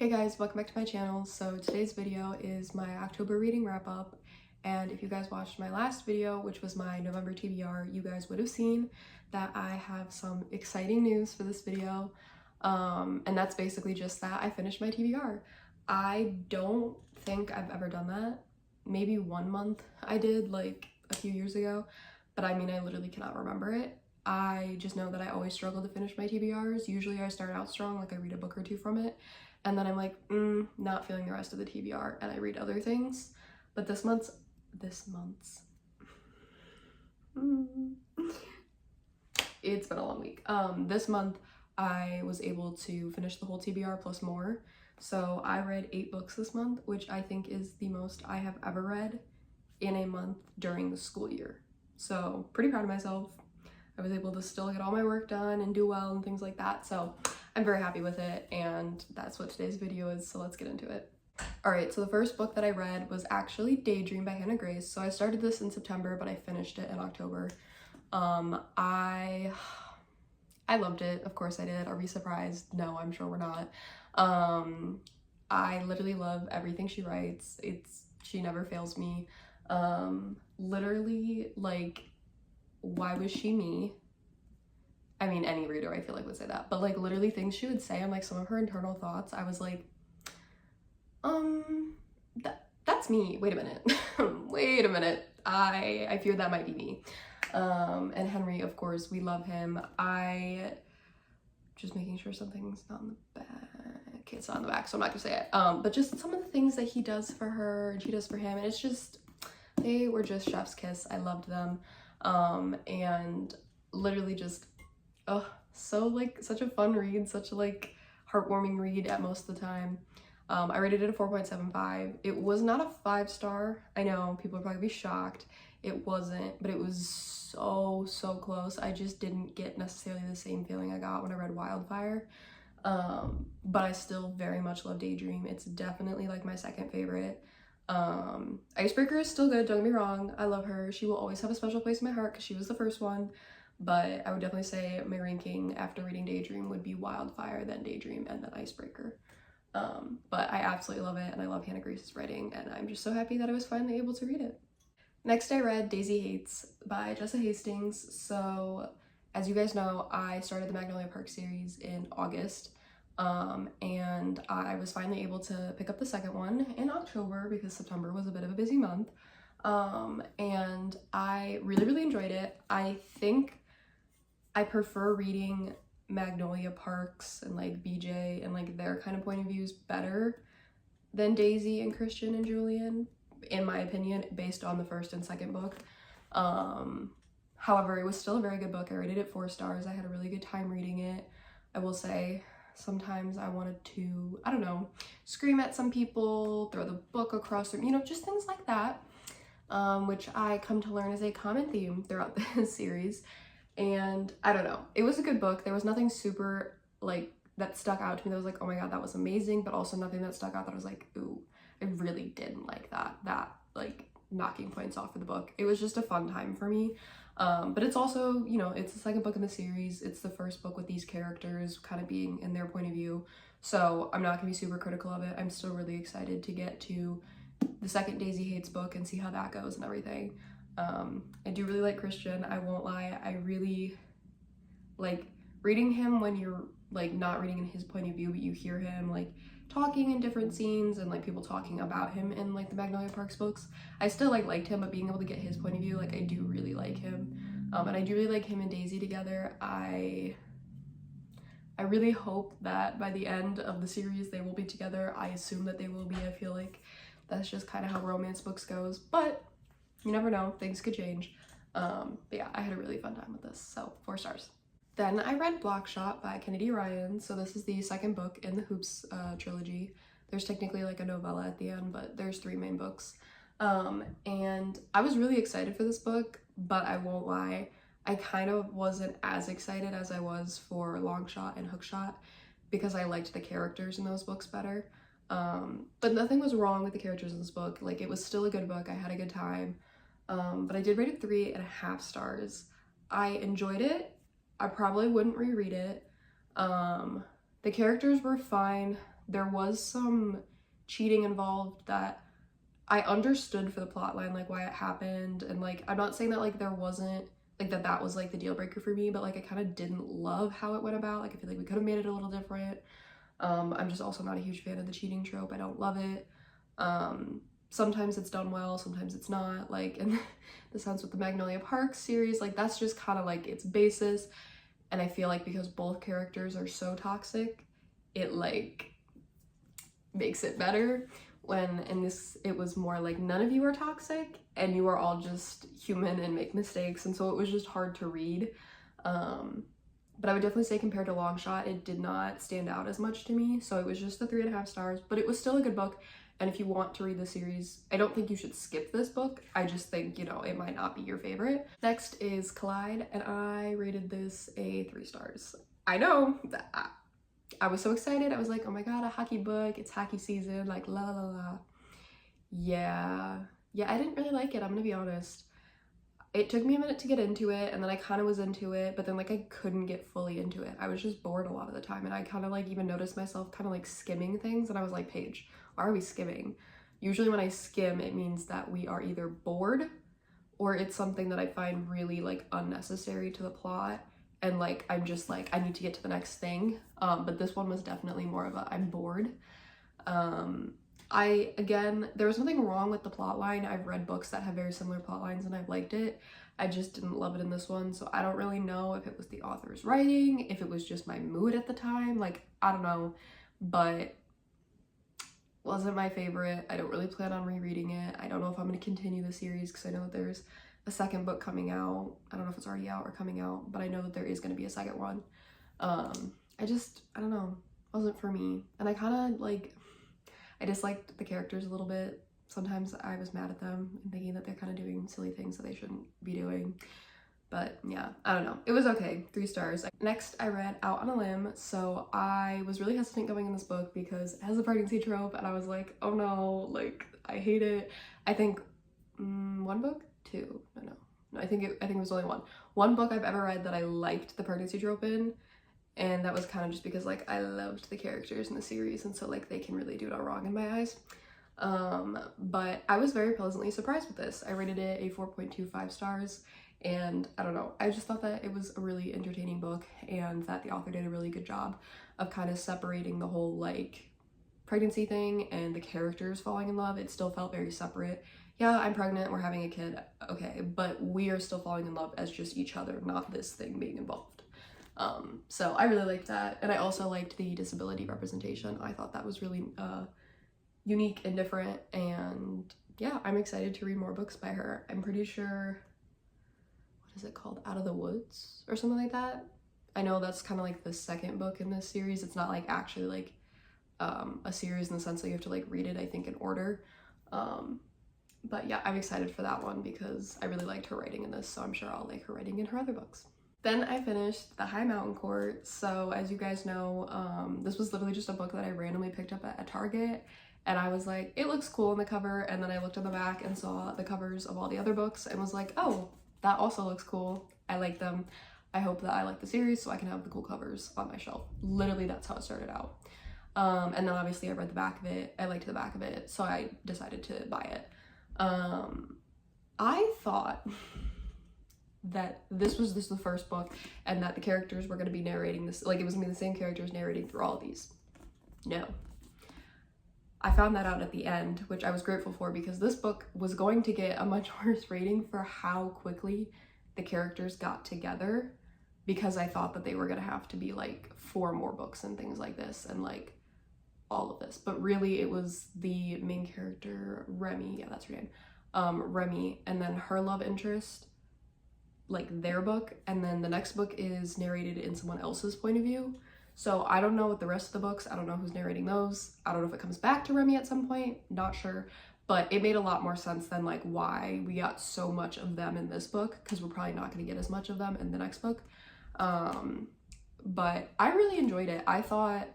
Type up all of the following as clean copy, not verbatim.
Hey guys, welcome back to my channel. So today's video is my October reading wrap up, and if you guys watched my last video, which was my November TBR, you guys would have seen that I have some exciting news for this video. And that's basically just that I finished my TBR. I don't think I've ever done that. Maybe 1 month I did like a few years ago, but I mean I literally cannot remember it. I just know that I always struggle to finish my TBRs. Usually I start out strong, like I read a book or two from it, and then I'm like, not feeling the rest of the TBR, and I read other things. But this month's, it's been a long week. This month I was able to finish the whole TBR plus more. So I read 8 books this month, which I think is the most I have ever read in a month during the school year. So pretty proud of myself. I was able to still get all my work done and do well and things like that. So I'm very happy with it, and that's what today's video is, so let's get into it. Alright, so the first book that I read was actually Daydream by Hannah Grace. So I started this in September, but I finished it in October. I loved it. Of course I did. Are we surprised? No, I'm sure we're not. I literally love everything she writes. She never fails me. Literally, like, why was she me? I mean, any reader I feel like would say that, but like literally things she would say, I'm like, some of her internal thoughts, I was like, that's me. Wait a minute. Wait a minute. I fear that might be me. And Henry, of course, we love him. Just making sure something's not in the back. Okay, it's not in the back, so I'm not gonna say it. But just some of the things that he does for her and she does for him, and it's just, they were just chef's kiss. I loved them. And literally just, so like such a fun read, such a like heartwarming read at most of the time. I rated it a 4.75. It was not a 5-star. I know people are probably be shocked. It wasn't, but it was so close. I just didn't get necessarily the same feeling I got when I read Wildfire. But I still very much love Daydream. It's definitely like my second favorite. Icebreaker is still good, don't get me wrong. I love her. She will always have a special place in my heart because she was the first one. But I would definitely say my ranking after reading Daydream would be Wildfire, then Daydream, and then Icebreaker. But I absolutely love it, and I love Hannah Grace's writing, and I'm just so happy that I was finally able to read it. Next, I read Daisy Hates by Jessa Hastings. So, as you guys know, I started the Magnolia Park series in August, and I was finally able to pick up the second one in October because September was a bit of a busy month. And I really enjoyed it. I think I prefer reading Magnolia Parks and like BJ and like their kind of point of views better than Daisy and Christian and Julian, in my opinion, based on the first and second book. However, it was still a very good book. I rated it 4 stars. I had a really good time reading it. I will say sometimes I wanted to, I don't know, scream at some people, throw the book across them, you know, just things like that, which I come to learn is a common theme throughout this series. And I don't know, it was a good book. There was nothing super like that stuck out to me that was like, oh my god, that was amazing, but also nothing that stuck out that I was like, ooh, I really didn't like that like knocking points off of the book. It was just a fun time for me. But it's also, you know, it's the second book in the series. It's the first book with these characters kind of being in their point of view. So I'm not gonna be super critical of it. I'm still really excited to get to the second Daisy Hates book and see how that goes and everything. I do really like Christian, I won't lie. I really like reading him when you're like not reading in his point of view, but you hear him like talking in different scenes and like people talking about him in like the Magnolia Parks books. I still like liked him, but being able to get his point of view, like I do really like him. And I do really like him and Daisy together. I really hope that by the end of the series they will be together. I assume that they will be. I feel like that's just kind of how romance books goes, but you never know, things could change. But yeah, I had a really fun time with this, so 4 stars. Then I read Blockshot by Kennedy Ryan. So this is the second book in the Hoops trilogy. There's technically like a novella at the end, but there's 3 main books. And I was really excited for this book, but I won't lie, I kind of wasn't as excited as I was for Longshot and Hookshot because I liked the characters in those books better. But nothing was wrong with the characters in this book. Like, it was still a good book. I had a good time. But I did rate it 3.5 stars. I enjoyed it. I probably wouldn't reread it. The characters were fine. there was some cheating involved that I understood for the plot line, like why it happened, and like I'm not saying that like there wasn't like that was like the deal breaker for me, but like I kind of didn't love how it went about. Like I feel like we could have made it a little different. I'm just also not a huge fan of the cheating trope. I don't love it. Sometimes it's done well, sometimes it's not. Like in the sense with the Magnolia Park series, like that's just kind of like its basis. And I feel like because both characters are so toxic, it like makes it better. When in this, it was more like none of you are toxic and you are all just human and make mistakes. And so it was just hard to read. But I would definitely say compared to Longshot, it did not stand out as much to me. So it was just the 3.5 stars, but it was still a good book. And if you want to read the series, I don't think you should skip this book. I just think, you know, it might not be your favorite. Next is Collide, and I rated this a 3 stars. I know, I was so excited. I was like, oh my god, a hockey book, it's hockey season, like la la la. Yeah, I didn't really like it, I'm gonna be honest. It took me a minute to get into it, and then I kind of was into it, but then like I couldn't get fully into it. I was just bored a lot of the time, and I kind of like even noticed myself kind of like skimming things, and I was like, Paige, why are we skimming? Usually when I skim, it means that we are either bored or it's something that I find really like unnecessary to the plot, and like I'm just like I need to get to the next thing. But this one was definitely more of a I'm bored. Again, there was nothing wrong with the plot line. I've read books that have very similar plot lines and I've liked it. I just didn't love it in this one, so I don't really know if it was the author's writing, if it was just my mood at the time, like I don't know, but wasn't my favorite. I don't really plan on rereading it. I don't know if I'm going to continue the series because I know that there's a second book coming out. I don't know if it's already out or coming out, but I know that there is going to be a second one. I don't know, wasn't for me. And I kind of like, I disliked the characters a little bit. Sometimes I was mad at them and thinking that they're kind of doing silly things that they shouldn't be doing. But yeah, I don't know. It was okay. 3 stars. Next, I read Out on a Limb. So I was really hesitant going in this book because it has a pregnancy trope, and I was like, oh no, like I hate it. I think one book, two, no. I think it was only one. One book I've ever read that I liked the pregnancy trope in, and that was kind of just because like I loved the characters in the series, and so like they can really do no wrong in my eyes. But I was very pleasantly surprised with this. I rated it a 4.25 stars, and I don't know, I just thought that it was a really entertaining book and that the author did a really good job of kind of separating the whole like pregnancy thing and the characters falling in love. It still felt very separate. Yeah, I'm pregnant, we're having a kid, okay, but we are still falling in love as just each other, not this thing being involved. So I really liked that, and I also liked the disability representation. I thought that was really unique and different, and yeah, I'm excited to read more books by her. I'm pretty sure, what is it called? Out of the Woods or something like that. I know that's kind of like the second book in this series. It's not like actually like a series in the sense that you have to like read it, I think, in order. But yeah, I'm excited for that one because I really liked her writing in this, so I'm sure I'll like her writing in her other books. Then I finished The High Mountain Court. So as you guys know, this was literally just a book that I randomly picked up at Target, and I was like, it looks cool on the cover, and then I looked on the back and saw the covers of all the other books and was like, oh, that also looks cool. I like them. I hope that I like the series so I can have the cool covers on my shelf. Literally, that's how it started out. And then obviously I read the back of it. I liked the back of it, so I decided to buy it. I thought that this was the first book and that the characters were going to be narrating this, like it was going to be the same characters narrating through all of these. No. I found that out at the end, which I was grateful for because this book was going to get a much worse rating for how quickly the characters got together, because I thought that they were going to have to be like 4 more books and things like this and like all of this. But really it was the main character, Remy, yeah, that's her name, Remy, and then her love interest, like their book, and then the next book is narrated in someone else's point of view. So I don't know what the rest of the books, I don't know who's narrating those. I don't know if it comes back to Remy at some point, not sure. But it made a lot more sense than like why we got so much of them in this book, because we're probably not going to get as much of them in the next book. But I really enjoyed it. I thought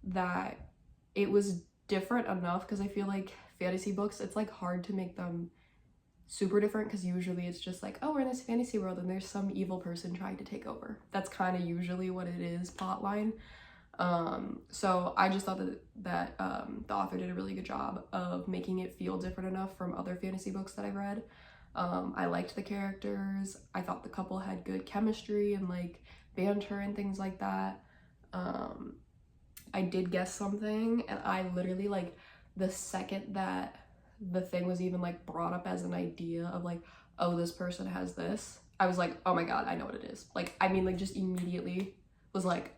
that it was different enough, because I feel like fantasy books, it's like hard to make them super different, because usually it's just like, oh, we're in this fantasy world and there's some evil person trying to take over. That's kind of usually what it is, plotline. So I just thought that the author did a really good job of making it feel different enough from other fantasy books that I've read. I liked the characters. I thought the couple had good chemistry and like banter and things like that. I did guess something, and I literally, like, the second that the thing was even like brought up as an idea of like, oh, this person has this, I was like, oh my god, I know what it is. Like, I mean, like, just immediately was like,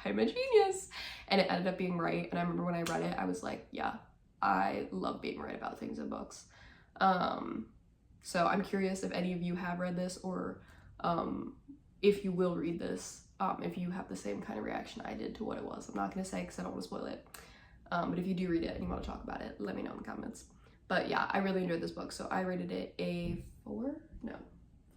I'm a genius. And it ended up being right. And I remember when I read it, I was like, yeah, I love being right about things in books. So I'm curious if any of you have read this, or if you will read this, if you have the same kind of reaction I did to what it was. I'm not going to say because I don't want to spoil it. But if you do read it and you want to talk about it, let me know in the comments. But yeah, I really enjoyed this book. So I rated it a 4? No.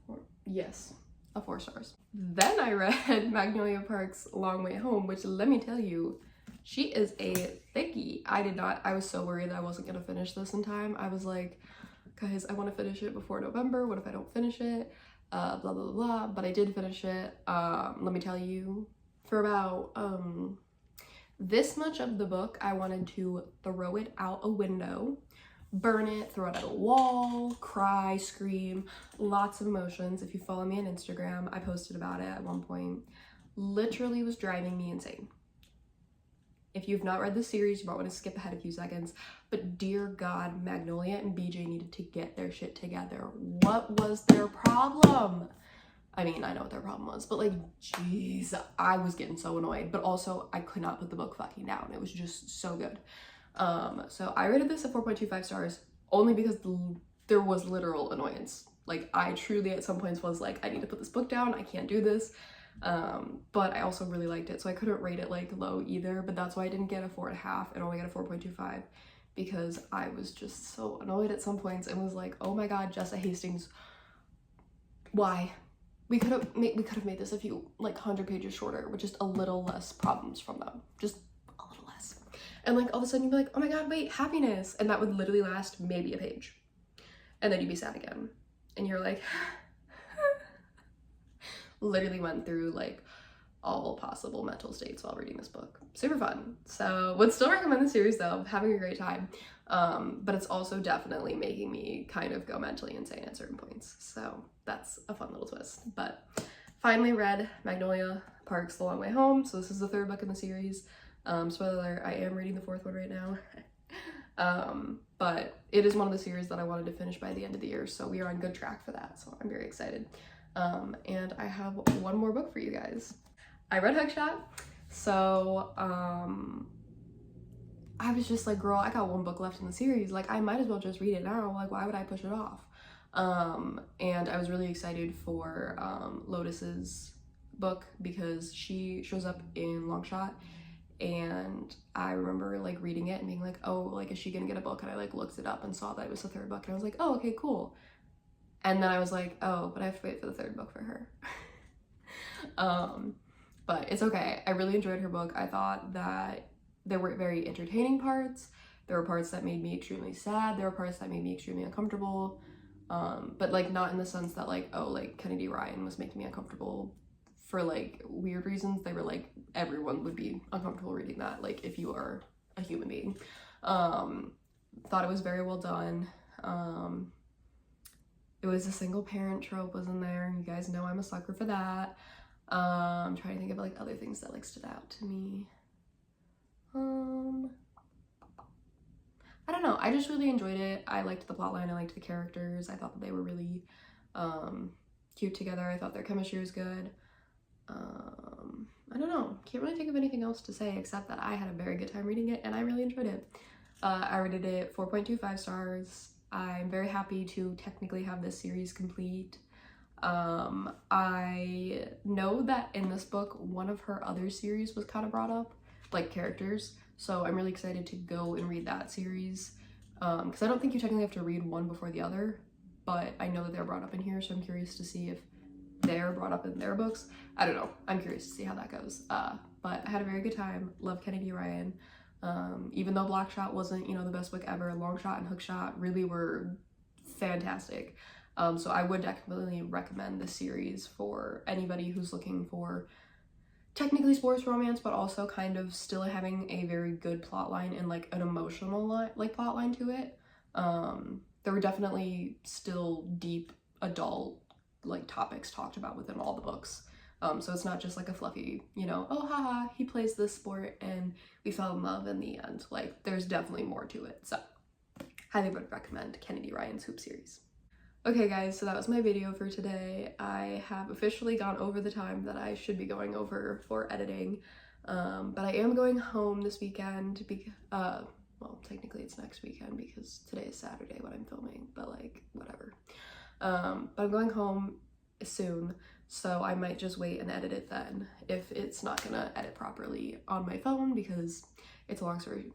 4? Yes. A 4 stars. Then I read Magnolia Park's Long Way Home, which, let me tell you, she is a thickie. I was so worried that I wasn't gonna finish this in time. I was like, guys, I want to finish it before November. What if I don't finish it? Blah, blah, blah, blah. But I did finish it. Let me tell you, for about this much of the book, I wanted to throw it out a window, burn it, throw it at a wall, cry, scream, lots of emotions. If you follow me on Instagram, I posted about it at one point. Literally was driving me insane. If you've not read the series, you might want to skip ahead a few seconds, but dear God, Magnolia and BJ needed to get their shit together. What was their problem? I mean, I know what their problem was, but like, jeez, I was getting so annoyed, but also I could not put the book fucking down. It was just so good. So I rated this at 4.25 stars only because there was literal annoyance. Like, I truly at some points was like, I need to put this book down. I can't do this. But I also really liked it, so I couldn't rate it like low either, but that's why I didn't get a 4.5 and only got a 4.25, because I was just so annoyed at some points and was like, oh my god, Jessa Hastings, why? We could have made this a few, like, 100 pages shorter with just a little less problems from them, just a little less. And like all of a sudden you'd be like, oh my god, wait, happiness, and that would literally last maybe a page, and then you'd be sad again, and you're like literally went through like all possible mental states while reading this book. Super fun. So would still recommend the series though, having a great time. But it's also definitely making me kind of go mentally insane at certain points. So that's a fun little twist. But finally read Magnolia Park's The Long Way Home. So this is the 3rd book in the series. Spoiler alert, I am reading the 4th one right now. But it is one of the series that I wanted to finish by the end of the year. So we are on good track for that. So I'm very excited. And I have one more book for you guys. I read Hookshot, so I was just like, girl, I got one book left in the series, like I might as well just read it now, like why would I push it off? And I was really excited for Lotus's book because she shows up in Longshot, and I remember like reading it and being like, oh, like is she gonna get a book? And I like looked it up and saw that it was the 3rd book, and I was like, oh, okay, cool. And then I was like, oh, but I have to wait for the 3rd book for her. But it's okay. I really enjoyed her book. I thought that there were very entertaining parts. There were parts that made me extremely sad. There were parts that made me extremely uncomfortable. But like not in the sense that like, oh, like Kennedy Ryan was making me uncomfortable for like weird reasons. They were like, everyone would be uncomfortable reading that, like if you are a human being. Thought it was very well done. It was a single parent trope was in there. You guys know I'm a sucker for that. I'm trying to think of like other things that like stood out to me. I don't know. I just really enjoyed it. I liked the plotline. I liked the characters. I thought that they were really cute together. I thought their chemistry was good. I don't know. Can't really think of anything else to say except that I had a very good time reading it and I really enjoyed it. I rated it 4.25 stars. I'm very happy to technically have this series complete. I know that in this book, one of her other series was kind of brought up, like characters. So I'm really excited to go and read that series. Because I don't think you technically have to read one before the other, but I know that they're brought up in here. So I'm curious to see if they're brought up in their books. I don't know. I'm curious to see how that goes. But I had a very good time. Love Kennedy Ryan. Even though Blackshot wasn't, you know, the best book ever, Longshot and Hookshot really were fantastic. So I would definitely recommend this series for anybody who's looking for technically sports romance, but also kind of still having a very good plot line and like an emotional plot line to it. There were definitely still deep adult like topics talked about within all the books. So it's not just like a fluffy, you know, oh haha, he plays this sport and we fell in love in the end. Like there's definitely more to it. So highly would recommend Kennedy Ryan's Hoop series. Okay guys, so that was my video for today. I have officially gone over the time that I should be going over for editing, but I am going home this weekend because, well, technically it's next weekend because today is Saturday when I'm filming, but like, whatever. But I'm going home soon, so I might just wait and edit it then if it's not gonna edit properly on my phone because it's a long story.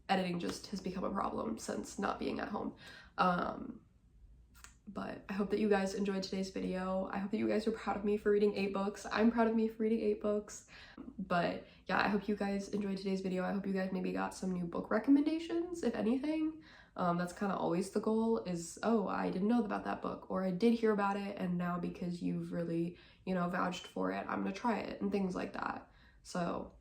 Editing just has become a problem since not being at home. But I hope that you guys enjoyed today's video. I hope that you guys are proud of me for reading 8 books. I'm proud of me for reading 8 books. But yeah, I hope you guys enjoyed today's video. I hope you guys maybe got some new book recommendations, if anything. That's kind of always the goal is, oh, I didn't know about that book, or I did hear about it, and now because you've really, you know, vouched for it, I'm gonna try it, and things like that. So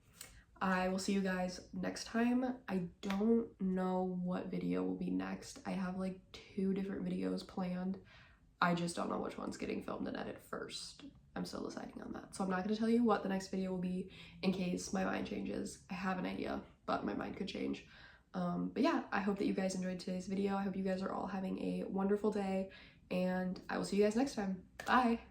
I will see you guys next time. I don't know what video will be next. I have like 2 different videos planned. I just don't know which one's getting filmed and edited first. I'm still deciding on that. So I'm not going to tell you what the next video will be in case my mind changes. I have an idea, but my mind could change. But yeah, I hope that you guys enjoyed today's video. I hope you guys are all having a wonderful day, and I will see you guys next time. Bye!